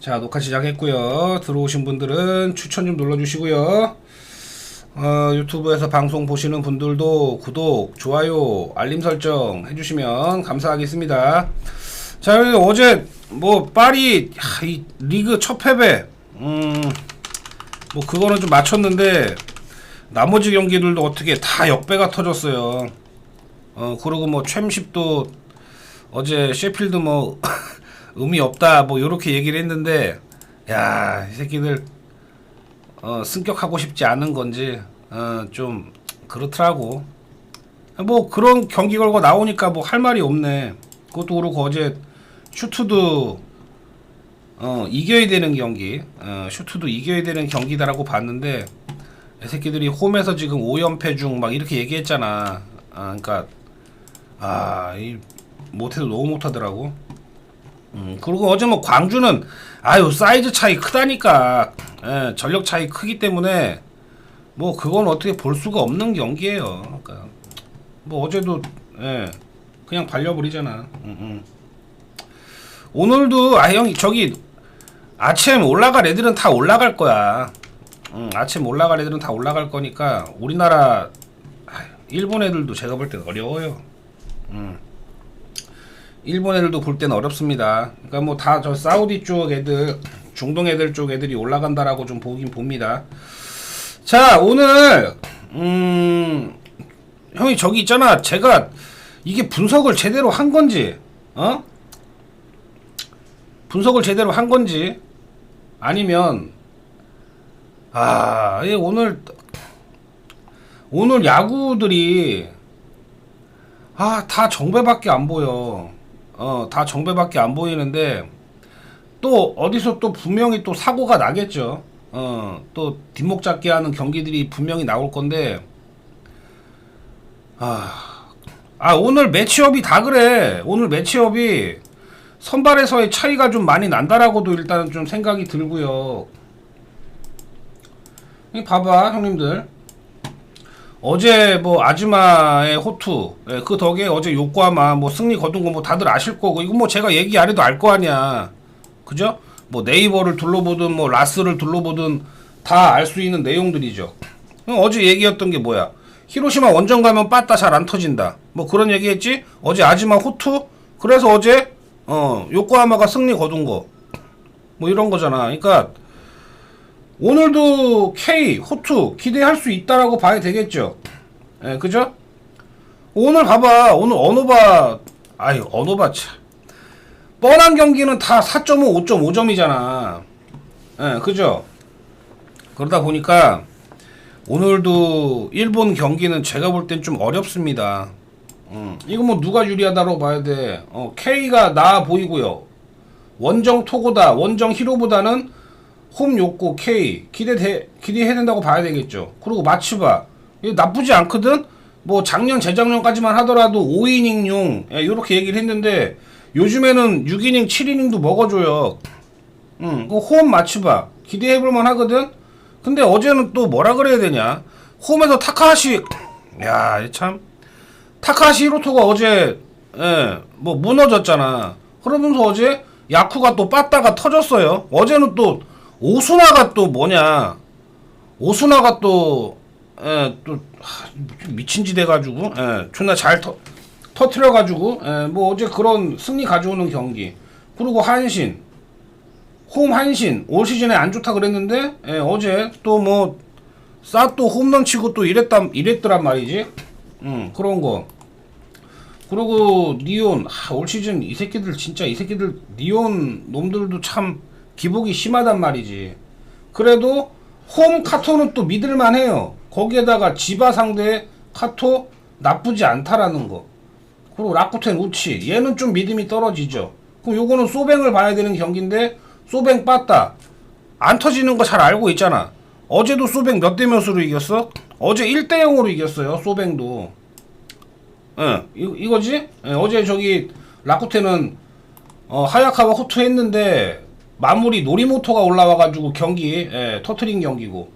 자, 녹화 시작했고요. 들어오신 분들은 추천 좀 눌러주시고요. 유튜브에서 방송 보시는 분들도 구독, 좋아요, 알림 설정 해주시면 감사하겠습니다. 자, 어제 뭐 파리 이 리그 첫 패배, 뭐 그거는 좀 맞췄는데 나머지 경기들도 어떻게 다 역배가 터졌어요. 그리고 뭐 챔십도 어제 셰필드 뭐 의미 없다 뭐 요렇게 얘기를 했는데, 야, 이 새끼들 승격하고 싶지 않은 건지 좀 그렇더라고. 뭐 그런 경기 걸고 나오니까 뭐 할 말이 없네. 그것도 그렇고 어제 슈트도 이겨야 되는 경기, 슈트도 이겨야 되는 경기다라고 봤는데, 이 새끼들이 홈에서 지금 5연패 중 막 이렇게 얘기했잖아. 그러니까 이 못해도 너무 못하더라고. 그리고 어제 뭐 광주는 사이즈 차이 크다니까. 전력 차이 크기 때문에 뭐 그건 어떻게 볼 수가 없는 경기예요. 그러니까 뭐 어제도 그냥 발려버리잖아. 오늘도 형 저기 아침 올라갈 애들은 다 올라갈 거야. 아침 올라갈 애들은 다 올라갈 거니까 우리나라 일본 애들도 제가 볼 땐 어려워요. 일본 애들도 볼 때는 어렵습니다. 그러니까 뭐 다 저 사우디 쪽 애들, 중동 애들 쪽 애들이 올라간다라고 좀 보긴 봅니다. 자, 오늘 형이 저기 있잖아. 제가 이게 분석을 제대로 한 건지, 분석을 제대로 한 건지 아니면 오늘 야구들이 다 정배밖에 안 보여. 다 정배밖에 안 보이는데 또 어디서 또 분명히 또 사고가 나겠죠. 또 뒷목 잡기 하는 경기들이 분명히 나올 건데, 오늘 매치업이 다 그래. 오늘 매치업이 선발에서의 차이가 좀 많이 난다라고도 일단 좀 생각이 들고요. 봐봐 형님들, 어제 뭐 아즈마의 호투, 그 덕에 어제 요코하마 뭐 승리 거둔 거 뭐 다들 아실 거고, 이거 뭐 제가 얘기 안 해도 알 거 아니야. 그죠? 뭐 네이버를 둘러보든 뭐 라스를 둘러보든 다 알 수 있는 내용들이죠. 어제 얘기했던 게 뭐야? 히로시마 원정 가면 빠따 잘 안 터진다. 뭐 그런 얘기 했지? 어제 아즈마 호투? 그래서 어제 요코하마가 승리 거둔 거. 뭐 이런 거잖아. 그러니까 오늘도 K, 호투 기대할 수 있다라고 봐야 되겠죠. 그죠? 오늘 봐봐. 오늘 언어바 참. 뻔한 경기는 다 4.5, 5.5점이잖아. 그죠? 그러다 보니까 오늘도 일본 경기는 제가 볼 땐 좀 어렵습니다. 이거 뭐 누가 유리하다고 봐야 돼. K가 나아 보이고요. 원정 토고다, 원정 히로보다는 홈 요코 K 기대해야 된다고 봐야 되겠죠. 그리고 마츠바 이거 나쁘지 않거든. 뭐 작년 재작년까지만 하더라도 5이닝용 요렇게 얘기를 했는데 요즘에는 6이닝 7이닝도 먹어줘요. 홈 마츠바 기대해볼만 하거든. 근데 어제는 또 뭐라 그래야 되냐, 홈에서 타카하시, 참 타카하시 히로토가 어제 뭐 무너졌잖아. 그러면서 어제 야쿠가 또 빠따가 터졌어요. 어제는 또 오수나가 또 뭐냐, 오수나가 또 미친짓 해가지고 존나 잘 터트려가지고 뭐 어제 그런 승리 가져오는 경기. 그리고 한신, 홈 한신 올 시즌에 안 좋다 그랬는데 어제 또 뭐 또 홈런 치고 또 이랬더란 말이지. 그런 거. 그리고 니온, 올 시즌 이 새끼들 니온 놈들도 참 기복이 심하단 말이지. 그래도 홈 카토는 또 믿을만 해요. 거기에다가 지바 상대 카토 나쁘지 않다라는 거. 그리고 라쿠텐 우치 얘는 좀 믿음이 떨어지죠. 그럼 요거는 소뱅을 봐야 되는 경기인데 소뱅 빠따 안 터지는 거 잘 알고 있잖아. 어제도 소뱅 몇 대 몇으로 이겼어? 어제 1대 0으로 이겼어요. 소뱅도. 이거지? 어제 저기 라쿠텐은 하야카와 호투 했는데 마무리 노리모토가 올라와가지고 경기 터트린 경기고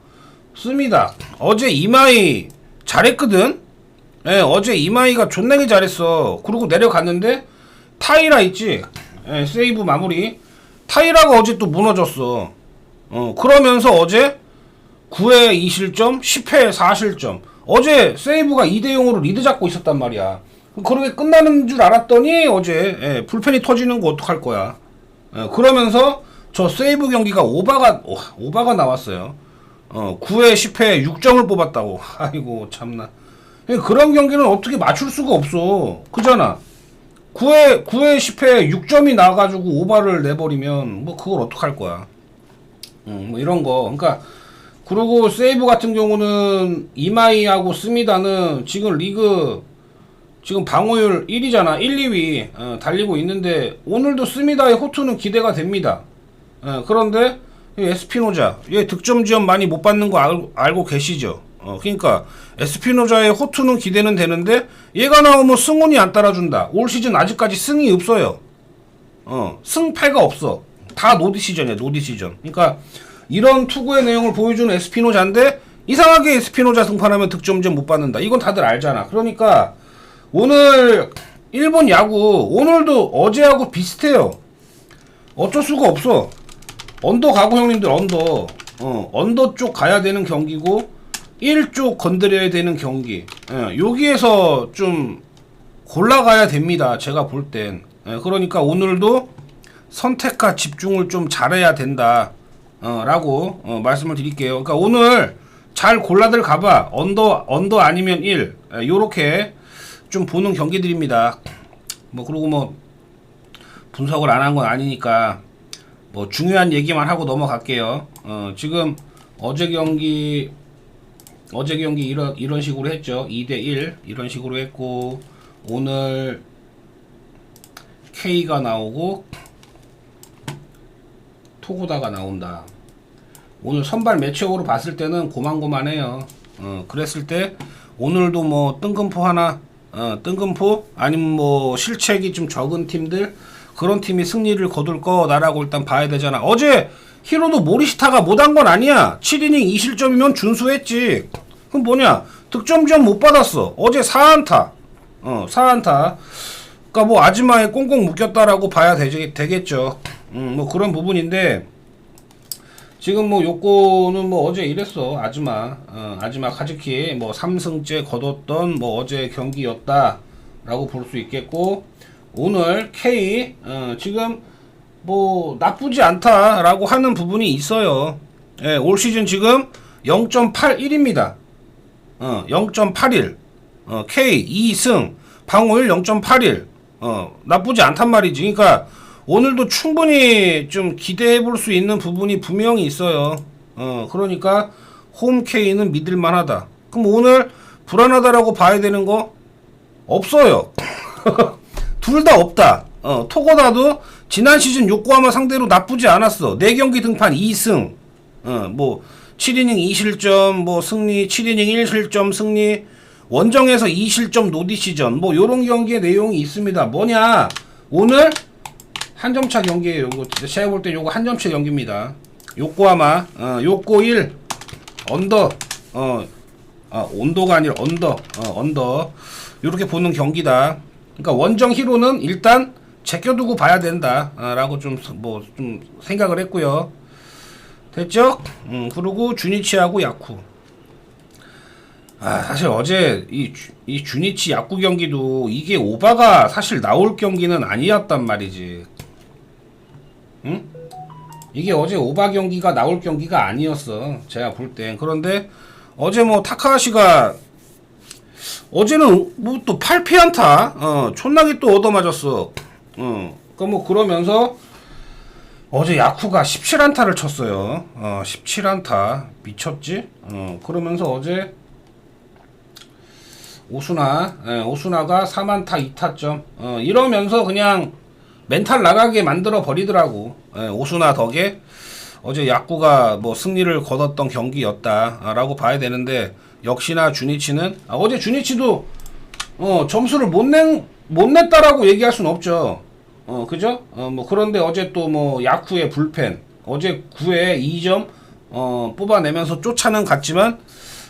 씁니다. 어제 이마이 잘했거든. 어제 이마이가 존나게 잘했어. 그리고 내려갔는데 타이라 있지, 세이브 마무리 타이라가 어제 또 무너졌어. 그러면서 어제 9회 2실점, 10회 4실점. 어제 세이브가 2대0으로 리드 잡고 있었단 말이야. 그렇게 끝나는 줄 알았더니 어제 불펜이 터지는 거 어떡할 거야. 그러면서 저 세이브 경기가 오바가 나왔어요. 9회 10회 6점을 뽑았다고. 아이고 참나. 그런 경기는 어떻게 맞출 수가 없어. 그잖아. 9회 10회 6점이 나가지고 오바를 내버리면 뭐 그걸 어떡할 거야. 뭐 이런 거. 그러니까 그리고 세이브 같은 경우는 이마이하고 스미다는 지금 리그 지금 방어율 1위잖아. 1, 2위 달리고 있는데 오늘도 스미다의 호투는 기대가 됩니다. 그런데 에스피노자 얘 득점 지원 많이 못 받는 거 알고 계시죠? 그러니까 에스피노자의 호투는 기대는 되는데 얘가 나오면 승훈이 안 따라준다. 올 시즌 아직까지 승이 없어요. 승패가 없어. 다 노디 시전이야. 노디 시전. 그러니까 이런 투구의 내용을 보여주는 에스피노자인데 이상하게 에스피노자 승판하면 득점 지원 못 받는다. 이건 다들 알잖아. 그러니까 오늘 일본 야구 오늘도 어제하고 비슷해요. 어쩔 수가 없어. 언더 가고 형님들 언더 쪽 가야 되는 경기고 1쪽 건드려야 되는 경기. 여기에서 좀 골라가야 됩니다. 제가 볼 땐. 그러니까 오늘도 선택과 집중을 좀 잘해야 된다. 라고 말씀을 드릴게요. 그러니까 오늘 잘 골라들 가봐. 언더 아니면 1. 요렇게 좀 보는 경기들입니다. 뭐 그리고 뭐 분석을 안 한 건 아니니까 뭐 중요한 얘기만 하고 넘어갈게요. 지금 어제 경기 이런 식으로 했죠. 2대1 이런 식으로 했고 오늘 K가 나오고 토고다가 나온다. 오늘 선발 매치업으로 봤을 때는 고만고만해요. 그랬을 때 오늘도 뭐 뜬금포 하나 뜬금포 아니면 뭐 실책이 좀 적은 팀들 그런 팀이 승리를 거둘 거다라고 일단 봐야 되잖아. 어제 히로도 모리시타가 못한 건 아니야. 7이닝 2실점이면 준수했지. 그럼 뭐냐? 득점 지원 못 받았어. 어제 4안타. 4안타. 그러니까 뭐 아즈마에 꽁꽁 묶였다라고 봐야 되겠죠. 뭐 그런 부분인데 지금 뭐 요거는 뭐 어제 이랬어. 아즈마 카즈키 뭐 3승째 거뒀던 뭐 어제 경기였다라고 볼 수 있겠고 오늘 K 지금 뭐 나쁘지 않다라고 하는 부분이 있어요. 예, 올 시즌 지금 0.81입니다. 0.81. K 2승 방어율 0.81. 나쁘지 않단 말이지. 그러니까 오늘도 충분히 좀 기대해 볼 수 있는 부분이 분명히 있어요. 그러니까 홈 K는 믿을만 하다. 그럼 오늘 불안하다라고 봐야 되는 거 없어요. 둘 다 없다. 토고다도 지난 시즌 요코하마 상대로 나쁘지 않았어. 4경기 등판 2승. 뭐 7이닝 2실점 뭐 승리, 7이닝 1실점 승리, 원정에서 2실점 노디 시전. 뭐 요런 경기의 내용이 있습니다. 뭐냐? 오늘 한 점차 경기예요. 요거 제가 볼 때 요거 한 점차 경기입니다. 요코하마 요코 1 언더 온도가 아니라 언더 요렇게 보는 경기다. 그러니까 원정 히로는 일단 제껴두고 봐야 된다 라고 좀 생각을 했고요. 됐죠? 그리고 주니치하고 야쿠. 사실 어제 이 주니치 야쿠 경기도 이게 오바가 사실 나올 경기는 아니었단 말이지. 응? 이게 어제 오바 경기가 나올 경기가 아니었어. 제가 볼 땐. 그런데 어제 뭐 타카하시가 어제는 뭐 또 8피안타 촌나게 또 얻어맞았어. 그러니까 뭐 그러면서 어제 야쿠가 17안타를 쳤어요. 17안타 미쳤지? 그러면서 어제 오수나가 3안타 2타점 이러면서 그냥 멘탈 나가게 만들어 버리더라고. 오수나 덕에 어제 야쿠가 뭐 승리를 거뒀던 경기였다라고 봐야 되는데 역시나 주니치는 어제 주니치도 점수를 못 냈다라고 얘기할 수는 없죠. 그죠? 뭐 그런데 어제 또 뭐 야쿠의 불펜 어제 9회 2점 뽑아내면서 쫓아는 갔지만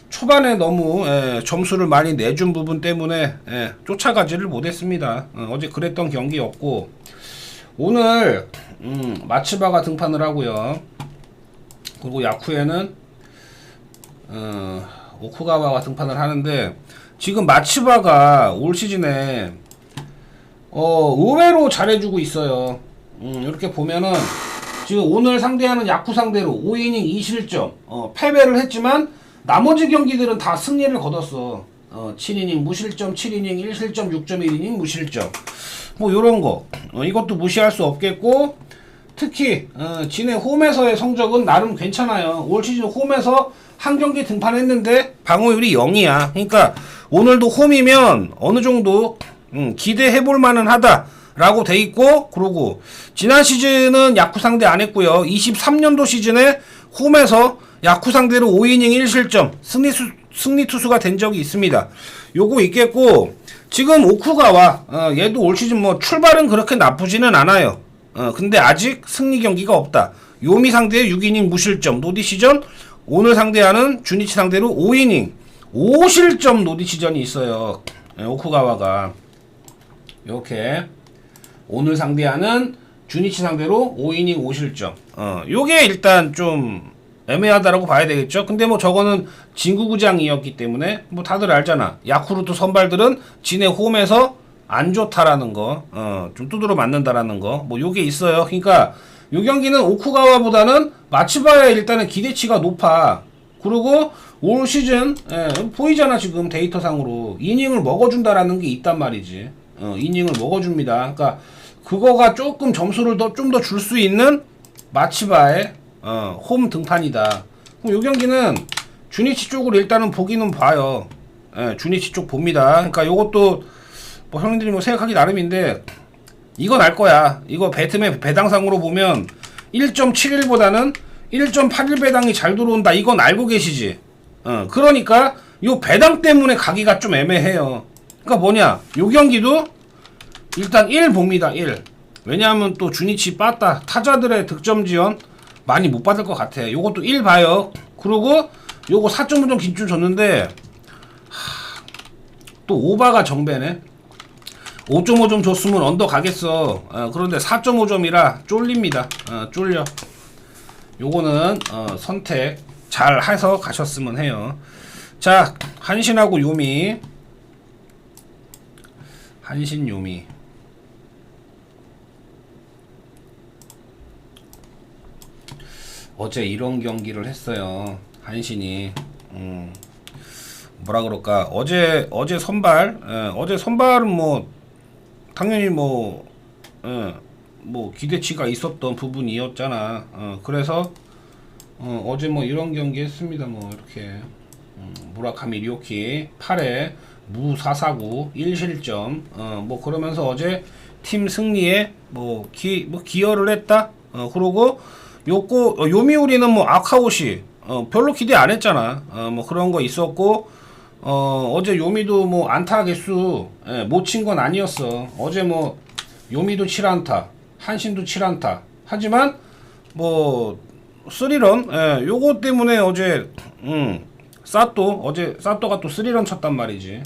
초반에 너무 점수를 많이 내준 부분 때문에 쫓아가지를 못했습니다. 어제 그랬던 경기였고 오늘 마츠바가 등판을 하고요. 그리고 야쿠에는 오쿠가와가 등판을 하는데, 지금 마츠바가 올 시즌에 의외로 잘해주고 있어요. 이렇게 보면은 지금 오늘 상대하는 야쿠 상대로 5이닝 2실점 패배를 했지만 나머지 경기들은 다 승리를 거뒀어. 7이닝 무실점, 7이닝 1실점, 6.1이닝 무실점, 뭐 요런거 이것도 무시할 수 없겠고, 특히 진해 홈에서의 성적은 나름 괜찮아요. 올 시즌 홈에서 한 경기 등판했는데 방어율이 0이야. 그러니까 오늘도 홈이면 어느 정도 기대해볼 만은 하다라고 돼 있고, 그리고 지난 시즌은 야쿠 상대 안 했고요. 23년도 시즌에 홈에서 야쿠 상대로 5이닝 1실점 승리 투수가 된 적이 있습니다. 요거 있겠고, 지금 오쿠가와 얘도 올 시즌 뭐 출발은 그렇게 나쁘지는 않아요. 근데 아직 승리 경기가 없다. 요미 상대의 6이닝 무실점 노디시전, 오늘 상대하는 주니치 상대로 5이닝 5실점 노디시전이 있어요. 오쿠가와가 이렇게 오늘 상대하는 주니치 상대로 5이닝 5실점. 요게 일단 좀 애매하다라고 봐야 되겠죠. 근데 뭐 저거는 진구구장이었기 때문에 뭐 다들 알잖아. 야쿠르트 선발들은 진해 홈에서 안 좋다라는 거, 좀 두드러 맞는다라는 거, 뭐 요게 있어요. 그러니까 요 경기는 오쿠가와보다는 마츠바의 일단은 기대치가 높아. 그리고 올 시즌 보이잖아, 지금 데이터상으로 이닝을 먹어준다라는 게 있단 말이지. 이닝을 먹어줍니다. 그러니까 그거가 조금 점수를 좀 더 줄 수 있는 마츠바의 홈 등판이다. 그럼 요 경기는 주니치 쪽으로 일단은 보기는 봐요. 주니치 쪽 봅니다. 그러니까 요것도 뭐 형님들이 뭐 생각하기 나름인데, 이건 알 거야. 이거 배트맨 배당상으로 보면 1.71보다는 1.81 배당이 잘 들어온다. 이건 알고 계시지. 그러니까 요 배당 때문에 가기가 좀 애매해요. 그러니까 뭐냐, 요 경기도 일단 1 봅니다. 1. 왜냐하면 또 주니치 빠따 타자들의 득점 지원 많이 못 받을 것 같아. 요것도 1 봐요. 그리고 요거 4.5점 기준 줬는데 또 오바가 정배네. 5.5점 줬으면 언더 가겠어. 그런데 4.5점이라 쫄립니다. 쫄려. 요거는 선택 잘 해서 가셨으면 해요. 자, 한신하고 요미. 한신 요미. 어제 이런 경기를 했어요. 한신이. 뭐라 그럴까? 어제 선발. 어제 선발은 뭐 당연히 뭐 기대치가 있었던 부분이었잖아. 그래서 어제 뭐 이런 경기 했습니다. 뭐 이렇게 무라카미 료키 8회 무 4사구 1실점. 뭐 그러면서 어제 팀 승리에 기여를 했다. 그리고 요미우리는 뭐 아카오시 별로 기대 안 했잖아. 뭐 그런 거 있었고, 어제 요미도 뭐 안타 개수 못 친 건 아니었어. 어제 뭐 요미도 7안타, 한신도 7안타. 하지만 뭐 3런 요거 때문에 어제 사또가 또 3런 쳤단 말이지.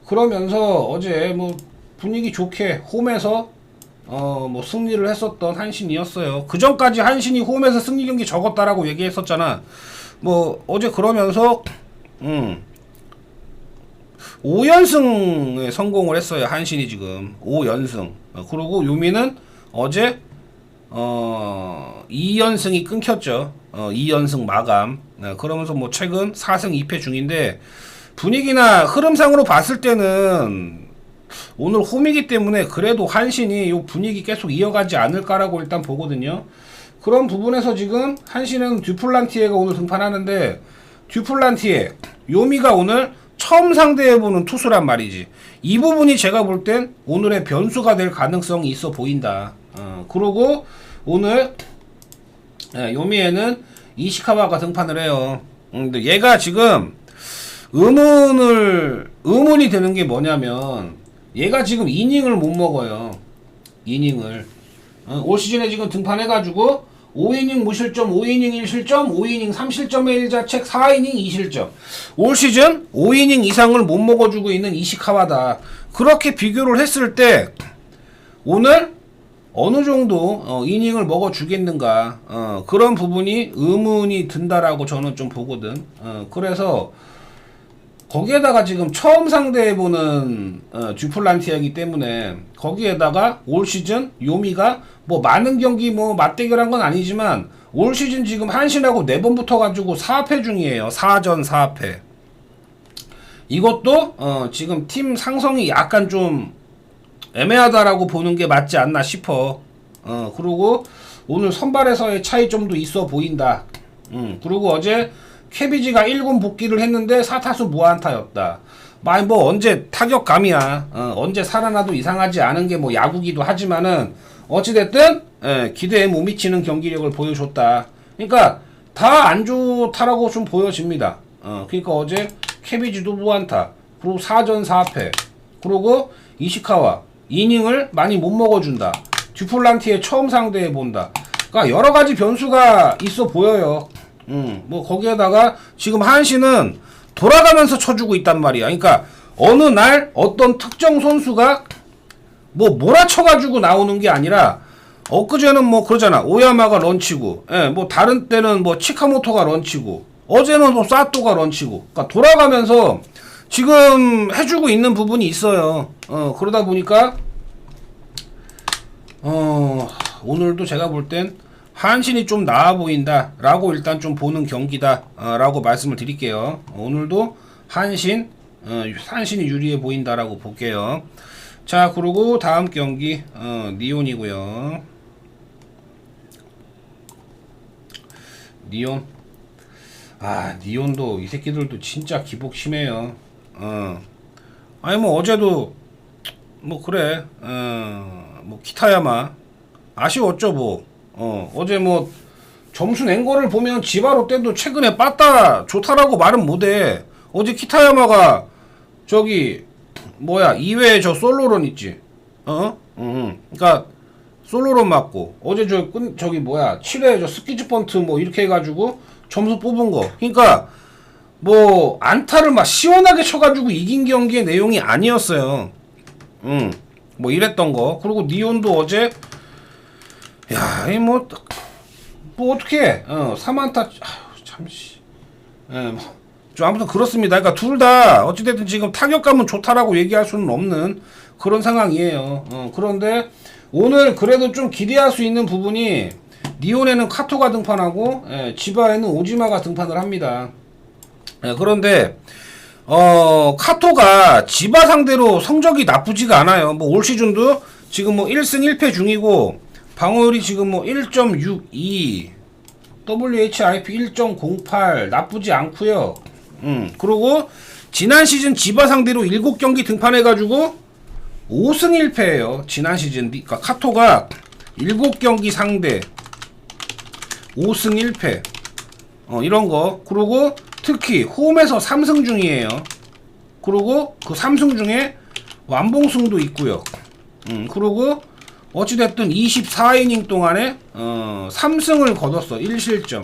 그러면서 어제 뭐 분위기 좋게 홈에서 뭐 승리를 했었던 한신이었어요. 그 전까지 한신이 홈에서 승리 경기 적었다라고 얘기했었잖아. 뭐 어제 그러면서 5연승에 성공을 했어요. 한신이 지금 5연승. 그리고 요미는 어제 2연승이 끊겼죠. 2연승 마감. 그러면서 뭐 최근 4승 2패 중인데, 분위기나 흐름상으로 봤을 때는 오늘 홈이기 때문에 그래도 한신이 요 분위기 계속 이어가지 않을까라고 일단 보거든요. 그런 부분에서 지금 한신은 듀플란티에가 오늘 등판하는데, 듀플란티에 요미가 오늘 처음 상대해보는 투수란 말이지. 이 부분이 제가 볼 땐 오늘의 변수가 될 가능성이 있어 보인다. 그리고 오늘 요미에는 이시카와가 등판을 해요. 근데 얘가 지금 의문이 되는 게 뭐냐면, 얘가 지금 이닝을 못 먹어요. 이닝을. 올 시즌에 지금 등판해가지고 5이닝 무실점, 5이닝 1실점, 5이닝 3실점의 1자책, 4이닝 2실점. 올 시즌 5이닝 이상을 못 먹어주고 있는 이시카와다. 그렇게 비교를 했을 때 오늘 어느 정도 이닝을 먹어주겠는가, 그런 부분이 의문이 든다라고 저는 좀 보거든. 그래서 거기에다가 지금 처음 상대해보는 듀플란티아이기 때문에 거기에다가 올 시즌 요미가 뭐 많은 경기 뭐 맞대결한 건 아니지만 올 시즌 지금 한신하고 4번 붙어가지고 4패 중이에요. 4전 4패. 이것도 지금 팀 상성이 약간 좀 애매하다라고 보는 게 맞지 않나 싶어. 그리고 오늘 선발에서의 차이점도 있어 보인다. 그리고 어제 캐비지가 1군 복귀를 했는데 4타수 무안타였다. 뭐 언제 타격감이야. 언제 살아나도 이상하지 않은 게 뭐 야구기도 하지만은 어찌됐든 기대에 못 미치는 경기력을 보여줬다. 그러니까 다 안 좋다라고 좀 보여집니다. 그러니까 어제 캐비지도 무안타, 그리고 4전 4패, 그리고 이시카와 이닝을 많이 못 먹어준다. 듀플란티에 처음 상대해 본다. 그러니까 여러 가지 변수가 있어 보여요. 뭐 거기에다가 지금 한신은 돌아가면서 쳐주고 있단 말이야. 그러니까 어느 날 어떤 특정 선수가 뭐 몰아쳐가지고 나오는 게 아니라 엊그제는 뭐 그러잖아. 오야마가 런치고, 뭐 다른 때는 뭐 치카모토가 런치고, 어제는 뭐 사토가 런치고. 그러니까 돌아가면서 지금 해주고 있는 부분이 있어요. 그러다 보니까 오늘도 제가 볼 땐 한신이 좀 나아 보인다 라고 일단 좀 보는 경기다 라고 말씀을 드릴게요. 오늘도 한신이 유리해 보인다 라고 볼게요. 자, 그리고 다음 경기 니온이고요. 니온, 니온도 이 새끼들도 진짜 기복 심해요. 아니 뭐 어제도 뭐 그래, 뭐 키타야마 아쉬웠죠 뭐. 어제 뭐 점수 낸 거를 보면 지바로 때도 최근에 빠따 좋다라고 말은 못해. 어제 키타야마가 저기 뭐야 2회에 저 솔로런 있지. 그러니까 솔로런 맞고 어제 저기 뭐야 7회 저 스키즈 번트 뭐 이렇게 해가지고 점수 뽑은 거. 그러니까 뭐 안타를 막 시원하게 쳐가지고 이긴 경기의 내용이 아니었어요. 뭐 이랬던 거. 그리고 니온도 어제 야, 뭐 어떻게 3안타 참씨. 좀 아무튼 그렇습니다. 그러니까 둘 다 어찌됐든 지금 타격감은 좋다라고 얘기할 수는 없는 그런 상황이에요. 그런데 오늘 그래도 좀 기대할 수 있는 부분이 니온에는 카토가 등판하고 지바에는 오지마가 등판을 합니다. 그런데 카토가 지바 상대로 성적이 나쁘지가 않아요. 뭐 올 시즌도 지금 뭐 1승 1패 중이고 방어율이 지금 뭐 1.62, WHIP 1.08 나쁘지 않고요. 그리고 지난 시즌 지바 상대로 7경기 등판해가지고 5승 1패예요. 지난 시즌. 그러니까 카토가 7경기 상대 5승 1패 이런 거. 그리고 특히 홈에서 3승 중이에요. 그리고 그 3승 중에 완봉승도 있고요. 그리고 어찌됐든 24이닝 동안에 3승을 거뒀어. 1실점.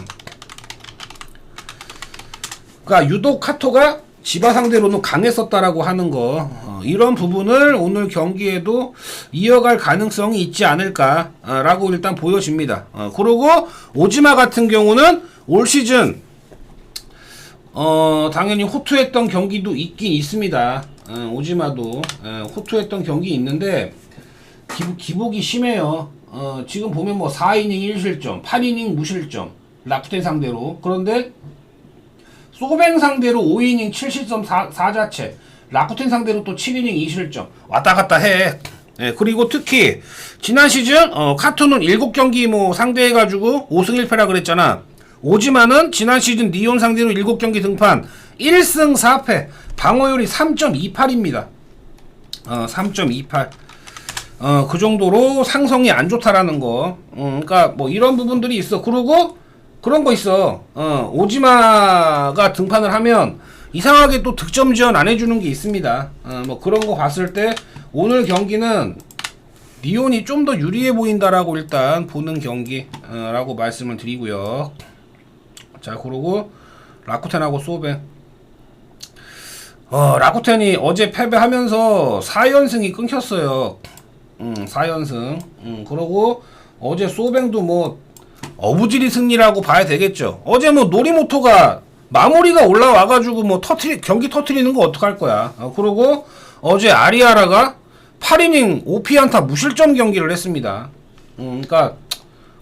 그러니까 유독 카토가 지바 상대로는 강했었다라고 하는 거, 이런 부분을 오늘 경기에도 이어갈 가능성이 있지 않을까라고 일단 보여집니다. 그리고 오지마 같은 경우는 올 시즌 당연히 호투했던 경기도 있긴 있습니다. 오지마도 호투했던 경기 있는데 기복이 심해요. 지금 보면 뭐 4이닝 1실점, 8이닝 무실점, 라프텐 상대로. 그런데 소뱅 상대로 5이닝 7실점 4자체, 라쿠텐 상대로 또 7이닝 2실점 왔다 갔다 해. 그리고 특히 지난 시즌 카토는 7경기 뭐 상대해가지고 5승 1패라 그랬잖아. 오지마는 지난 시즌 니온 상대로 7경기 등판 1승 4패, 방어율이 3.28입니다. 3.28. 그 정도로 상성이 안 좋다라는 거. 그러니까 뭐 이런 부분들이 있어. 그리고 그런 거 있어. 오지마가 등판을 하면 이상하게 또 득점 지원 안 해주는 게 있습니다. 뭐 그런 거 봤을 때 오늘 경기는 니온이 좀 더 유리해 보인다라고 일단 보는 경기라고 말씀을 드리고요. 자, 그리고 라쿠텐하고 소뱅. 라쿠텐이 어제 패배하면서 4연승이 끊겼어요. 4연승. 그러고 어제 소뱅도 뭐 어부지리 승리라고 봐야 되겠죠. 어제 뭐 노리모토가 마무리가 올라와가지고 뭐 경기 터트리는 거 어떡할 거야. 그러고 어제 아리아라가 8이닝 5피안타 무실점 경기를 했습니다. 그러니까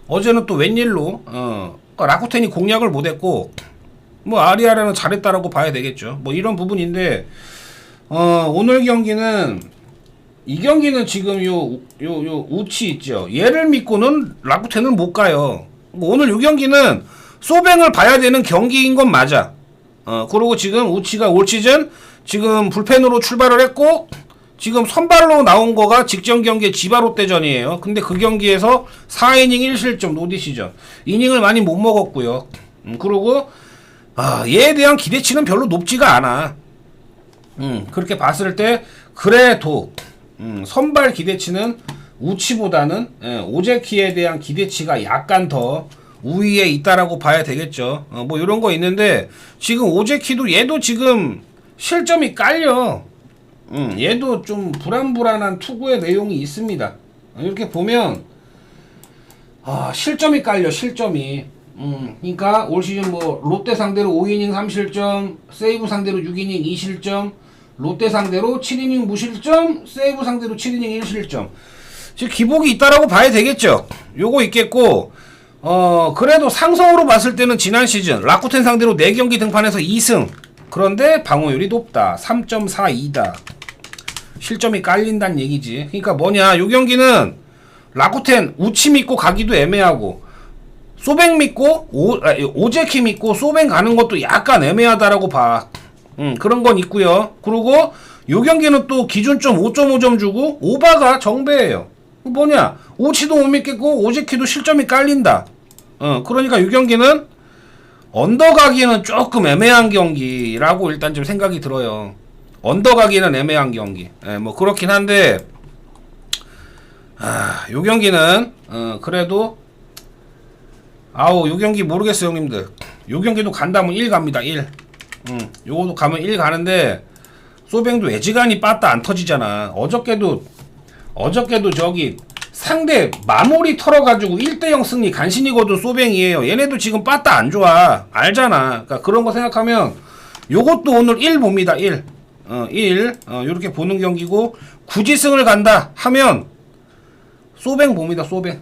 어제는 또 웬일로 그러니까 라쿠텐이 공략을 못했고 뭐 아리아라는 잘했다라고 봐야 되겠죠. 뭐 이런 부분인데 오늘 경기는 이 경기는 지금 요 우치 있죠. 얘를 믿고는 라쿠텐은 못 가요. 뭐 오늘 요 경기는 소뱅을 봐야 되는 경기인 건 맞아. 그리고 지금 우치가 올 시즌 지금 불펜으로 출발을 했고 지금 선발로 나온 거가 직전 경기에 지바롯데전이에요. 근데 그 경기에서 4이닝 1실점 노디시전. 이닝을 많이 못 먹었고요. 그리고 얘에 대한 기대치는 별로 높지가 않아. 그렇게 봤을 때 그래도 선발 기대치는 우치보다는 오제키에 대한 기대치가 약간 더 우위에 있다라고 봐야 되겠죠. 뭐 이런 거 있는데 지금 오제키도 얘도 지금 실점이 깔려. 얘도 좀 불안불안한 투구의 내용이 있습니다. 이렇게 보면 실점이 깔려 실점이. 그러니까 올 시즌 뭐 롯데 상대로 5이닝 3실점, 세이브 상대로 6이닝 2실점, 롯데 상대로 7이닝 무실점, 세이브 상대로 7이닝 1실점. 지금 기복이 있다라고 봐야 되겠죠. 요거 있겠고 그래도 상성으로 봤을 때는 지난 시즌 라쿠텐 상대로 4경기 등판해서 2승. 그런데 방어율이 높다. 3.42다. 실점이 깔린다는 얘기지. 그러니까 뭐냐, 요 경기는 라쿠텐 우치 믿고 가기도 애매하고 소뱅 믿고 오제키 믿고 소뱅 가는 것도 약간 애매하다라고 봐. 그런 건 있고요. 그리고 요 경기는 또 기준점 5.5점 주고 오바가 정배예요. 뭐냐, 오치도 못 믿겠고 오제키도 실점이 깔린다. 그러니까 요 경기는 언더가기에는 조금 애매한 경기라고 일단 좀 생각이 들어요. 언더가기에는 애매한 경기. 뭐 그렇긴 한데 요 경기는 그래도 요 경기 모르겠어요 형님들. 요 경기도 간다면 1 갑니다. 1. 요거도 가면 1 가는데 소뱅도 애지간히 빠따 안 터지잖아. 어저께도 저기 상대 마무리 털어가지고 1대0 승리 간신히거든 소뱅이에요. 얘네도 지금 빠따 안 좋아. 알잖아. 그러니까 그런 거 생각하면 요것도 오늘 1 봅니다. 1. 1. 요렇게 보는 경기고 굳이 승을 간다 하면 소뱅 봅니다. 소뱅.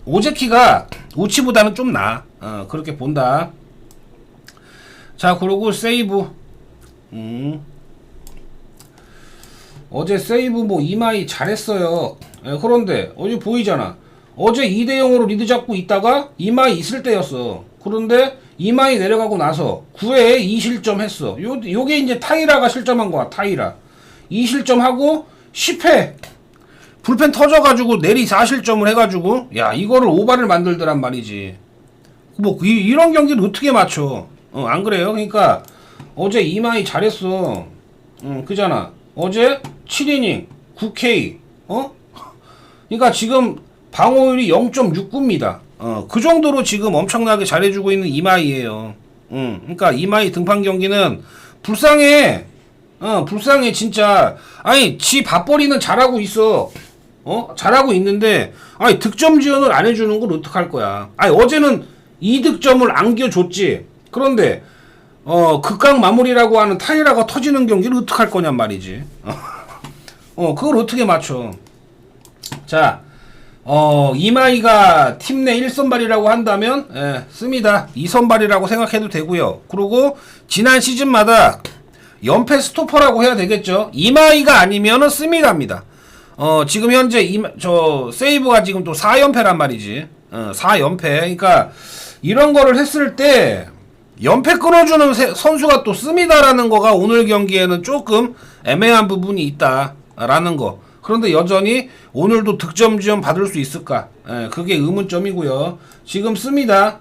오제키가 우치보다는 좀 나아. 그렇게 본다. 자, 그리고 세이브. 어제 세이브 뭐 이마이 잘했어요. 그런데 어제 보이잖아. 어제 2대0으로 리드 잡고 있다가 이마이 있을 때였어. 그런데 이마이 내려가고 나서 9회에 2실점 했어. 요게 이제 타이라가 실점한 거야. 타이라 2실점하고 10회 불펜 터져가지고 내리 4실점을 해가지고 야 이거를 오바를 만들더란 말이지. 뭐 이런 경기를 어떻게 맞춰? 안 그래요? 그러니까 어제 이마이 잘했어. 그잖아. 어제 7이닝 9K. 그러니까 지금 방어율이 0.69입니다. 그 정도로 지금 엄청나게 잘해주고 있는 이마이예요. 그러니까 이마이 등판 경기는 불쌍해. 불쌍해 진짜. 아니 지 밥벌이는 잘하고 있어. 잘하고 있는데 아니 득점 지원을 안 해주는 걸 어떡할 거야. 아니 어제는 2득점을 안겨줬지. 그런데 극강 마무리라고 하는 타이라가 터지는 경기를 어떡할 거냔 말이지. 그걸 어떻게 맞춰. 자, 이마이가 팀 내 1선발이라고 한다면 씁니다. 2선발이라고 생각해도 되고요. 그리고 지난 시즌마다 연패 스토퍼라고 해야 되겠죠. 이마이가 아니면은 씁니다입니다. 지금 현재 세이브가 지금 또 4연패란 말이지. 4연패. 그러니까 이런 거를 했을 때 연패 끊어주는 선수가 또 씁니다라는 거가 오늘 경기에는 조금 애매한 부분이 있다라는 거. 그런데 여전히 오늘도 득점 지원 받을 수 있을까? 그게 의문점이고요. 지금 씁니다.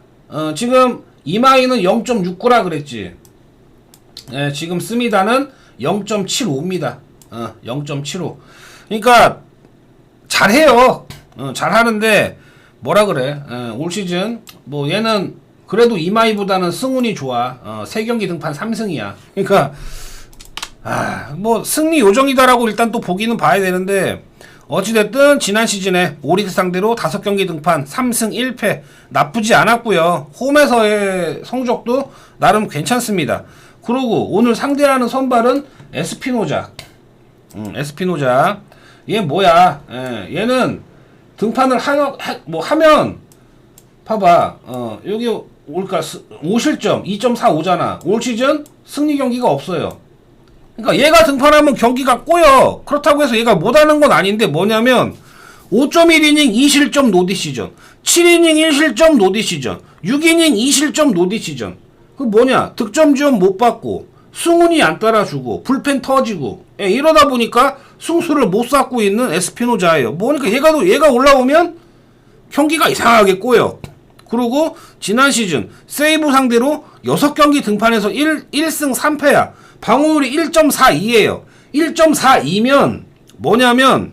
지금 이마이는 0.69라 그랬지. 지금 씁니다는 0.75입니다. 0.75. 그러니까 잘해요. 잘하는데 뭐라 그래? 올 시즌 뭐 얘는 그래도 이마이보다는 승운이 좋아. 3경기 등판 3승이야. 그러니까 뭐 승리 요정이다라고 일단 또 보기는 봐야 되는데 어찌됐든 지난 시즌에 오릭스 상대로 5경기 등판 3승 1패 나쁘지 않았고요. 홈에서의 성적도 나름 괜찮습니다. 그리고 오늘 상대하는 선발은 에스피노자. 에스피노자. 얘 뭐야? 얘는 등판을 하면 봐봐. 여기 올까 5실점 2.45잖아. 올 시즌 승리 경기가 없어요. 그러니까 얘가 등판하면 경기가 꼬여. 그렇다고 해서 얘가 못하는 건 아닌데 뭐냐면 5.1이닝 2실점 노디시전, 7이닝 1실점 노디시전, 6이닝 2실점 노디시전. 그 뭐냐? 득점 지원 못 받고 승운이 안 따라주고 불펜 터지고 이러다 보니까 승수를 못 쌓고 있는 에스피노자예요. 뭐니까 얘가 올라오면 경기가 이상하게 꼬여. 그리고 지난 시즌 세이브 상대로 6경기 등판해서 1승 3패야. 방어율이 1.42예요. 1.42면 뭐냐면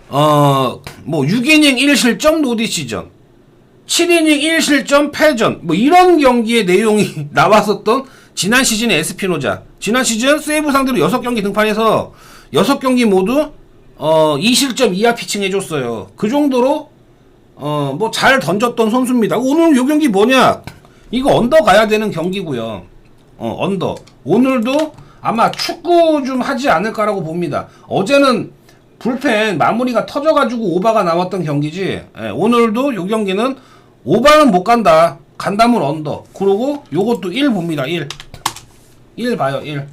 6이닝 1실점 노디시전, 7이닝 1실점 패전, 뭐 이런 경기의 내용이 나왔었던 지난 시즌의 에스피노자. 지난 시즌 세이브 상대로 6경기 등판해서 6경기 모두 2실점 이하 피칭 해줬어요. 그 정도로 뭐 잘 던졌던 선수입니다. 오늘 요 경기 뭐냐? 이거 언더 가야 되는 경기고요. 언더. 오늘도 아마 축구 좀 하지 않을까라고 봅니다. 어제는 불펜 마무리가 터져가지고 오바가 나왔던 경기지. 오늘도 요 경기는 오바는 못 간다. 간다면 언더. 그리고 요것도 1 봅니다. 1 봐요. 1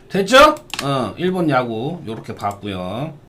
됐죠? 일본 야구 요렇게 봤고요.